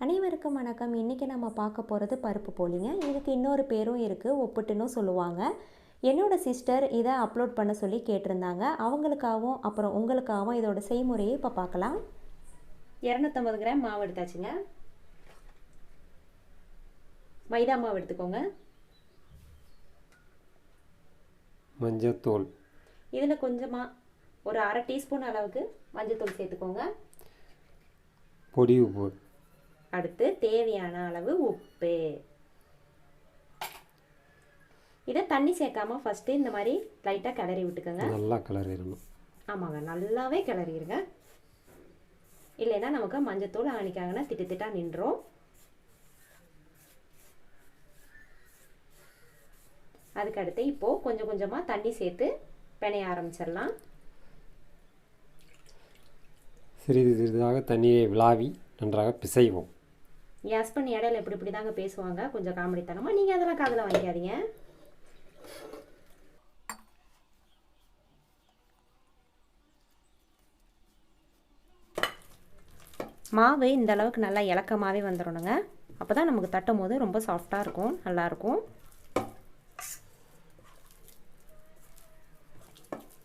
அனைவருக்கும் வணக்கம். இன்றைக்கி நம்ம பார்க்க போகிறது பருப்பு போலிங்க. இதுக்கு இன்னொரு பேரும் இருக்குது, ஒப்புட்டுன்னு சொல்லுவாங்க. என்னோடய சிஸ்டர் இதை அப்லோட் பண்ண சொல்லி கேட்டிருந்தாங்க. அவங்களுக்காகவும் அப்புறம் உங்களுக்காகவும் இதோட செய்முறையை இப்போ பார்க்கலாம். 250 கிராம் மாவு எடுத்தாச்சுங்க. மைதா மாவு எடுத்துக்கோங்க. மஞ்சத்தூள், இதில் கொஞ்சமாக ஒரு அரை டீஸ்பூன் அளவுக்கு மஞ்சத்தூள் சேர்த்துக்கோங்க. பொடி உப்பு, அடுத்து தேவையான அளவு உப்பு. இதை தண்ணி சேர்க்காம ஃபஸ்ட்டு இந்த மாதிரி லைட்டாக கிளறி விட்டுக்கோங்க. நல்லா கிளறிடணும். ஆமாங்க, நல்லாவே கிளறிடுங்க. இல்லைன்னா நமக்கு மஞ்சத்தூள் ஆணிக்காங்கன்னா திட்டு திட்டாக நின்றோம். அதுக்கடுத்து இப்போது கொஞ்சம் கொஞ்சமாக தண்ணி சேர்த்து பிணைய ஆரம்பிச்சிடலாம். சிறிது சிறிதாக தண்ணியை விளாவி நன்றாக பிசைவோம். என் ஹஸ்பண்ட் இடையில இப்படி தாங்க பேசுவாங்க, கொஞ்சம் காமெடித்தனமாக. நீங்கள் அதெல்லாம் காதில் வாங்கிக்காதீங்க. மாவு இந்த அளவுக்கு நல்லா இலக்கமாகவே வந்துடணுங்க. அப்போ தான் நமக்கு தட்டும் போது ரொம்ப சாஃப்டாக இருக்கும், நல்லாயிருக்கும்.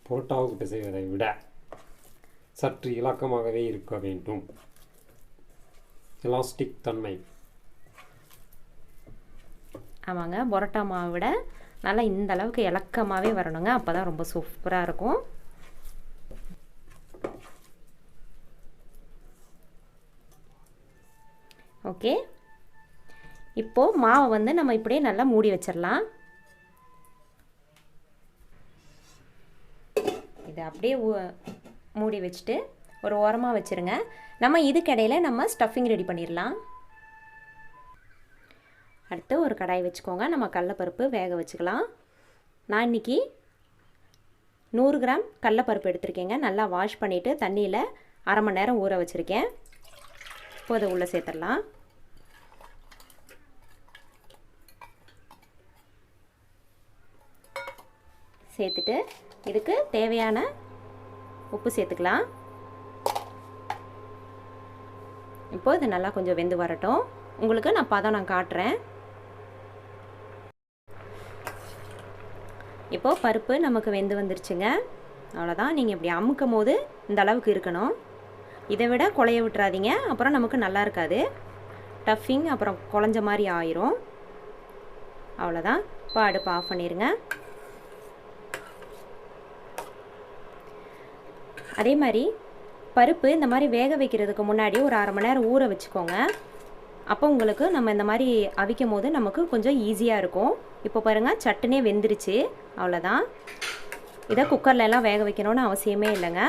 புரோட்டாவுக்கு பிசைவதை விட சற்று இலக்கமாகவே இருக்க வேண்டும். எலாஸ்டிக் தன்மை. ஆமாங்க, பரோட்டா மாவை விட நல்லா இந்த அளவுக்கு இலக்கமாகவே வரணுங்க. அப்போ தான் ரொம்ப சூப்பராக இருக்கும். ஓகே, இப்போது மாவை வந்து நம்ம இப்படியே நல்லா மூடி வச்சிடலாம். இதை அப்படியே மூடி வச்சுட்டு ஒரு ஓரமாக வச்சுருங்க. நம்ம இதுக்கிடையில் நம்ம ஸ்டஃபிங் ரெடி பண்ணிடலாம். அடுத்து ஒரு கடாய் வச்சுக்கோங்க. நம்ம கடலைப்பருப்பு வேக வச்சுக்கலாம். நான் இன்றைக்கி 100 கிராம் கடலைப்பருப்பு எடுத்திருக்கேங்க. நல்லா வாஷ் பண்ணிவிட்டு தண்ணியில் அரை மணி நேரம் ஊற வச்சுருக்கேன். இப்போ அதை உள்ளே சேர்த்துடலாம். சேர்த்துட்டு இதுக்கு தேவையான உப்பு சேர்த்துக்கலாம். இப்போ இது நல்லா கொஞ்சம் வெந்து வரட்டும். உங்களுக்கு நான் பதம் காட்டுறேன். இப்போது பருப்பு நமக்கு வெந்து வந்துருச்சுங்க. அவ்வளோதான். நீங்கள் இப்படி அமுக்கும் போது இந்த அளவுக்கு இருக்கணும். இதை விட குழைய விட்டுறாதீங்க, அப்புறம் நமக்கு நல்லா இருக்காது. டஃபிங் அப்புறம் குழஞ்ச மாதிரி ஆயிரும். அவ்வளோதான். இப்போ அடுப்பு ஆஃப் பண்ணிடுங்க. அதே மாதிரி பருப்பு இந்த மாதிரி வேக வைக்கிறதுக்கு முன்னாடி ஒரு அரை மணி நேரம் ஊற வச்சுக்கோங்க. அப்போ உங்களுக்கு நம்ம இந்த மாதிரி அவிக்கும் போது நமக்கு கொஞ்சம் ஈஸியாக இருக்கும். இப்போ பாருங்கள், சட்டுனே வெந்துருச்சு. அவ்வளோதான். இதை குக்கர்லலாம் வேக வைக்கணும்னு அவசியமே இல்லைங்க.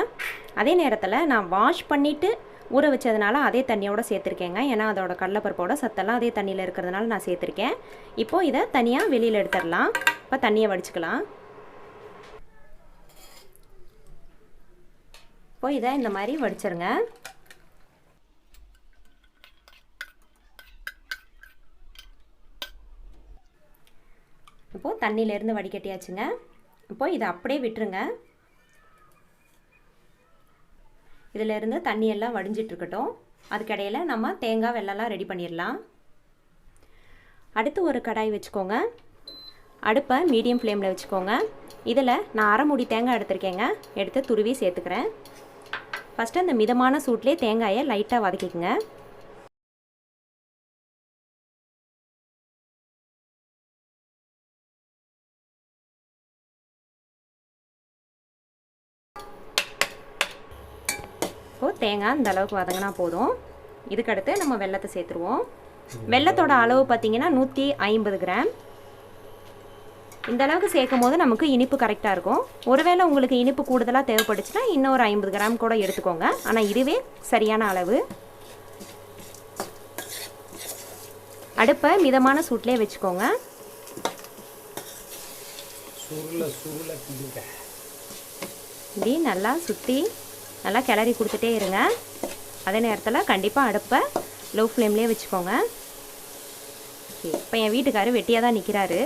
அதே நேரத்தில் நான் வாஷ் பண்ணிவிட்டு ஊற வச்சதுனால அதே தண்ணியோடு சேர்த்துருக்கேங்க. ஏன்னா அதோட கடலைப்பருப்போட சத்தெல்லாம் அதே தண்ணியில் இருக்கிறதுனால நான் சேர்த்துருக்கேன். இப்போது இதை தனியாக வெளியில் எடுத்துடலாம். இப்போ தண்ணியை வடிச்சுக்கலாம். இப்போ இதை இந்த மாதிரி வடிச்சிருங்க. இப்போது தண்ணியிலேருந்து வடிகட்டியாச்சுங்க. இப்போது இதை அப்படியே விட்டுருங்க. இதிலேருந்து தண்ணியெல்லாம் வடிஞ்சிட்ருக்கட்டும். அதுக்கிடையில் நம்ம தேங்காய் வெல்லம்லாம் ரெடி பண்ணிடலாம். அடுத்து ஒரு கடாய் வச்சுக்கோங்க. அடுப்பை மீடியம் ஃப்ளேமில் வச்சுக்கோங்க. இதில் நான் அரை மூடி தேங்காய் எடுத்துருக்கேங்க. எடுத்து துருவி சேர்த்துக்கிறேன். ஃபஸ்ட்டு அந்த மிதமான சூட்லேயே தேங்காயை லைட்டாக வதக்கிக்குங்க. இப்போது தேங்காய் இந்த அளவுக்கு வதங்கினா போதும். இதுக்கடுத்து நம்ம வெல்லத்தை சேர்த்துருவோம். வெல்லத்தோட அளவு பார்த்திங்கன்னா 150 கிராம். இந்த அளவுக்கு சேர்க்கும் போது நமக்கு இனிப்பு கரெக்டாக இருக்கும். ஒருவேளை உங்களுக்கு இனிப்பு கூடுதலாக தேவைப்பட்டுச்சுன்னா இன்னும் ஒரு 50 கிராம் கூட எடுத்துக்கோங்க. ஆனால் இதுவே சரியான அளவு. அடுப்பை மிதமான சூட்லேயே வச்சுக்கோங்க. இப்படி நல்லா சுற்றி நல்லா கிளறி கொடுத்துட்டே இருங்க. அதே நேரத்தில் கண்டிப்பாக அடுப்பை லோ ஃப்ளேம்லேயே வச்சுக்கோங்க. இப்போ என் வீட்டுக்காரர் வெட்டியாக தான் நிற்கிறாரு.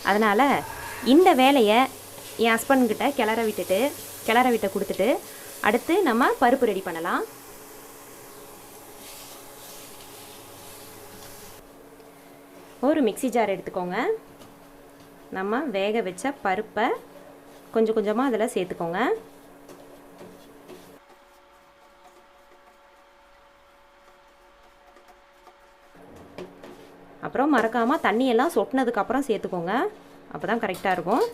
அதனால் இந்த வேலையை என் ஹஸ்பண்ட்கிட்ட கிளற விட்ட கொடுத்துட்டு அடுத்து நம்ம பருப்பு ரெடி பண்ணலாம். ஒரு மிக்ஸி ஜார் எடுத்துக்கோங்க. நம்ம வேக வச்ச பருப்பை கொஞ்சம் கொஞ்சமாக அதில் சேர்த்துக்கோங்க. அப்புறம் மறக்காமல் தண்ணியெல்லாம் சொட்டினதுக்கப்புறம் சேர்த்துக்கோங்க. அப்போ தான் கரெக்டாக இருக்கும்.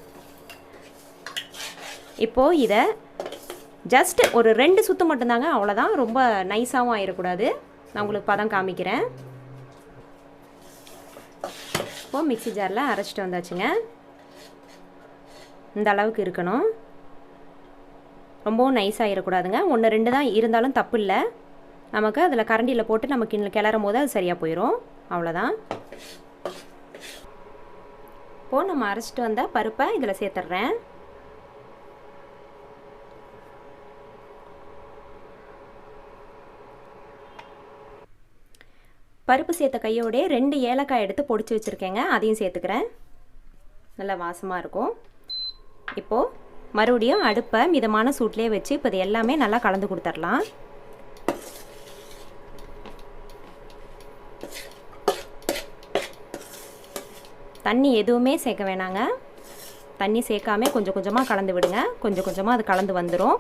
இப்போது இதை ஜஸ்ட் ஒரு 2 சுற்று மட்டும்தாங்க, அவ்வளோதான். ரொம்ப நைஸாகவும் ஆயிடக்கூடாது. நான் உங்களுக்கு பதம் காமிக்கிறேன். இப்போது மிக்ஸி ஜாரில் அரைச்சிட்டு வந்தாச்சுங்க. இந்த அளவுக்கு இருக்கணும். ரொம்பவும் நைஸ் ஆகிடக்கூடாதுங்க. 1 2 தான் இருந்தாலும் தப்பு இல்லை. நமக்கு அதில் கரண்டியில் போட்டு நம்ம கிளறும் போது அது சரியாக போயிடும். அவ்வளோதான். இப்போது நம்ம அரைச்சிட்டு வந்த பருப்பை இதில் சேர்த்துட்றேன். பருப்பு சேர்த்த கையோடே 2 ஏலக்காய் எடுத்து பொடிச்சு வச்சுருக்கேங்க, அதையும் சேர்த்துக்கிறேன். நல்லா வாசமாக இருக்கும். இப்போது மறுபடியும் அடுப்பை மிதமான சூட்லேயே வச்சு இப்போ இது எல்லாமே நல்லா கலந்து கொடுத்துடலாம். தண்ணி எதுவுமே சேர்க்க வேணாங்க. தண்ணி சேர்க்காம கொஞ்சம் கொஞ்சமாக கலந்து விடுங்க. கொஞ்சம் கொஞ்சமாக அது கலந்து வந்துடும்.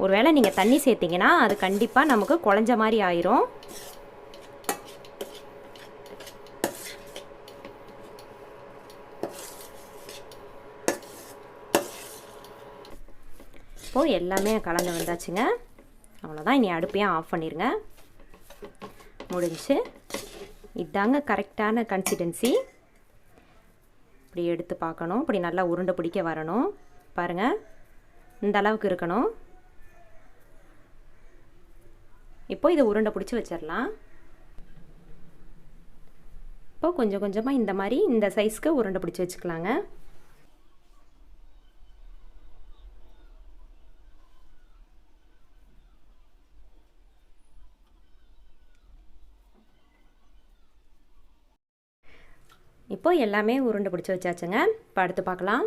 ஒருவேளை நீங்கள் தண்ணி சேர்த்திங்கன்னா அது கண்டிப்பாக நமக்கு குழஞ்ச மாதிரி ஆயிரும். இப்போது எல்லாமே கலந்து வந்தாச்சுங்க. அவ்வளோதான். இனி அடுப்பையும் ஆஃப் பண்ணிடுங்க. முடிஞ்சு. இதாங்க கரெக்டான கன்சிஸ்டன்சி. இப்படி எடுத்து பார்க்கணும். இப்படி நல்லா உருண்டை பிடிக்க வரணும். பாருங்கள், இந்த அளவுக்கு இருக்கணும். இப்போ இதை உருண்டை பிடிச்சி வச்சிடலாம். இப்போ கொஞ்சம் கொஞ்சமாக இந்த மாதிரி இந்த சைஸ்க்கு உருண்டை பிடிச்சி வச்சுக்கலாங்க. இப்போ எல்லாமே உருண்டை பிடிச்சி வச்சாச்சுங்க. இப்போ அடுத்து பார்க்கலாம்.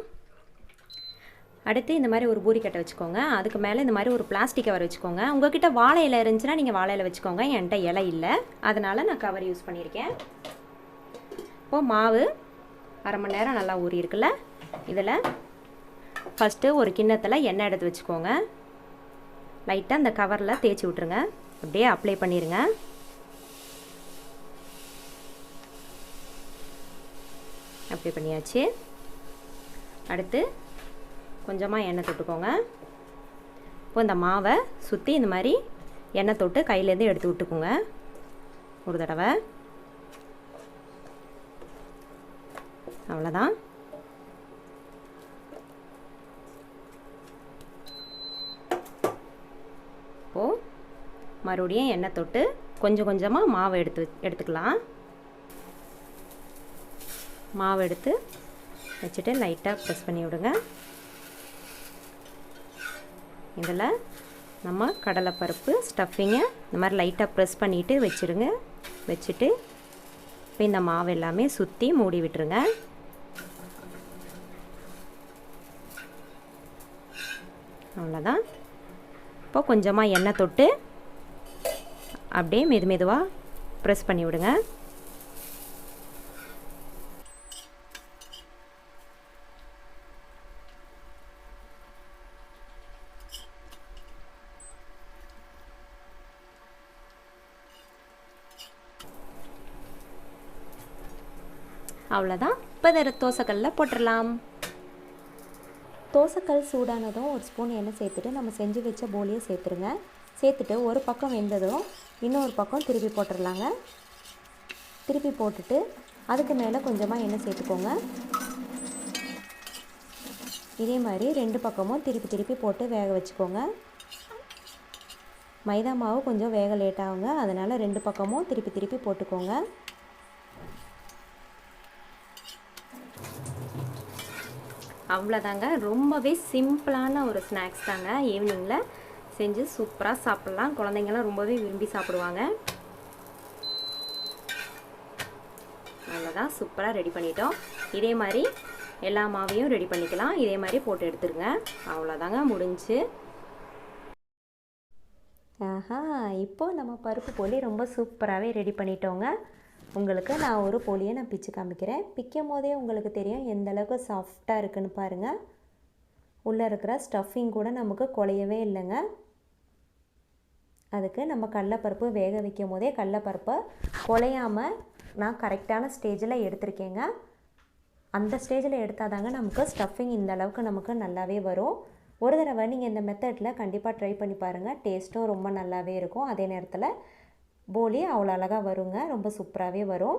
அடுத்து இந்த மாதிரி ஒரு பூரிக்கட்டை வச்சுக்கோங்க. அதுக்கு மேலே இந்த மாதிரி ஒரு பிளாஸ்டிக் கவர் வச்சுக்கோங்க. உங்கள்கிட்ட வாழை இலை இருந்துச்சுன்னா நீங்கள் வாழை இலை வச்சுக்கோங்க. என்கிட்ட இலை இல்லை, அதனால் நான் கவர் யூஸ் பண்ணியிருக்கேன். இப்போது மாவு 1/2 மணி நேரம் நல்லா ஊறி இருக்குல்ல. இதில் ஃபஸ்ட்டு ஒரு கிண்ணத்தில் எண்ணெய் எடுத்து வச்சுக்கோங்க. லைட்டாக அந்த கவரில் தேய்ச்சி விட்ருங்க. அப்படியே அப்ளை பண்ணிடுங்க. அப்ளை பண்ணியாச்சு. அடுத்து கொஞ்சமாக எண்ணெய் தொட்டுக்கோங்க. இப்போ இந்த மாவை சுற்றி இந்த மாதிரி எண்ணெய் தொட்டு கையிலேருந்து எடுத்து விட்டுக்கோங்க ஒரு தடவை. அவ்வளோதான். இப்போது மறுபடியும் எண்ணெய் தொட்டு கொஞ்சம் கொஞ்சமாக மாவை எடுத்துக்கலாம். மாவு எடுத்து வச்சுட்டு லைட்டாக ப்ரெஸ் பண்ணி விடுங்க. இதில் நம்ம கடலைப்பருப்பு ஸ்டஃபிங்கை இந்த மாதிரி லைட்டாக ப்ரெஸ் பண்ணிவிட்டு வச்சுருங்க. வச்சுட்டு இப்போ இந்த மாவு எல்லாமே சுற்றி மூடி விட்டுருங்க. அவ்வளோதான். இப்போ கொஞ்சமாக எண்ணெய் தொட்டு அப்படியே மெதுவாக ப்ரெஸ் பண்ணி விடுங்க. அவ்வளோதான். இப்போ இதை தோசைக்கல்லில் போட்டுடலாம். தோசைக்கல் சூடானதும் ஒரு ஸ்பூன் எண்ணெய் சேர்த்துட்டு நம்ம செஞ்சு வச்ச போலியை சேர்த்துருங்க. சேர்த்துட்டு ஒரு பக்கம் வெந்ததும் இன்னொரு பக்கம் திருப்பி போட்டுடலாங்க. திருப்பி போட்டுட்டு அதுக்கு மேலே கொஞ்சமாக எண்ணெய் சேர்த்துக்கோங்க. இதே மாதிரி 2 பக்கமும் திருப்பி போட்டு வேக வச்சுக்கோங்க. மைதா மாவு கொஞ்சம் வேக லேட் ஆகுங்க, அதனால் 2 பக்கமும் திருப்பி போட்டுக்கோங்க. அவ்வளோதாங்க. ரொம்பவே சிம்பிளான ஒரு ஸ்நாக்ஸ் தாங்க. ஈவினிங்கில் செஞ்சு சூப்பராக சாப்பிட்லாம். குழந்தைங்கள்லாம் ரொம்பவே விரும்பி சாப்பிடுவாங்க. அவ்வளோதான். சூப்பராக ரெடி பண்ணிட்டோம். இதே மாதிரி எல்லா மாவையும் ரெடி பண்ணிக்கலாம். இதே மாதிரி போட்டு எடுத்துருங்க. அவ்வளோதாங்க, முடிஞ்சு. ஆஹா, இப்போது நம்ம பருப்பு போலி ரொம்ப சூப்பராகவே ரெடி பண்ணிட்டோங்க. உங்களுக்கு நான் ஒரு போலியை நான் பிச்சு காமிக்கிறேன். பிக்கும் போதே உங்களுக்கு தெரியும் எந்த அளவுக்கு சாஃப்டாக இருக்குன்னு பாருங்கள். உள்ளே இருக்கிற ஸ்டஃபிங் கூட நமக்கு குலையவே இல்லைங்க. அதுக்கு நம்ம கடலைப்பருப்பு வேக வைக்கும் போதே கடலைப்பருப்பை குலையாமல் நான் கரெக்டான ஸ்டேஜில் எடுத்திருக்கேங்க. அந்த ஸ்டேஜில் எடுத்தால் தாங்க நமக்கு ஸ்டஃபிங் இந்த அளவுக்கு நமக்கு நல்லாவே வரும். ஒரு தடவை நீங்கள் இந்த மெத்தடில் கண்டிப்பாக ட்ரை பண்ணி பாருங்கள். டேஸ்ட்டும் ரொம்ப நல்லாவே இருக்கும். அதே நேரத்தில் போலி அவ்வளோ அழகாக வருங்க. ரொம்ப சூப்பராகவே வரும்.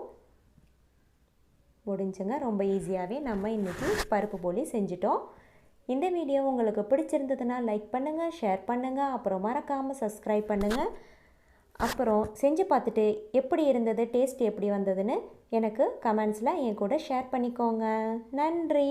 முடிஞ்சுங்க. ரொம்ப ஈஸியாகவே நம்ம இன்றைக்கி பருப்பு போலி செஞ்சிட்டோம். இந்த வீடியோ உங்களுக்கு பிடிச்சிருந்ததுன்னா லைக் பண்ணுங்கள், ஷேர் பண்ணுங்கள், அப்புறம் மறக்காமல் சப்ஸ்கிரைப் பண்ணுங்கள். அப்புறம் செஞ்சு பார்த்துட்டு எப்படி இருந்தது, டேஸ்ட் எப்படி வந்ததுன்னு எனக்கு கமெண்ட்ஸில் என் கூட ஷேர் பண்ணிக்கோங்க. நன்றி.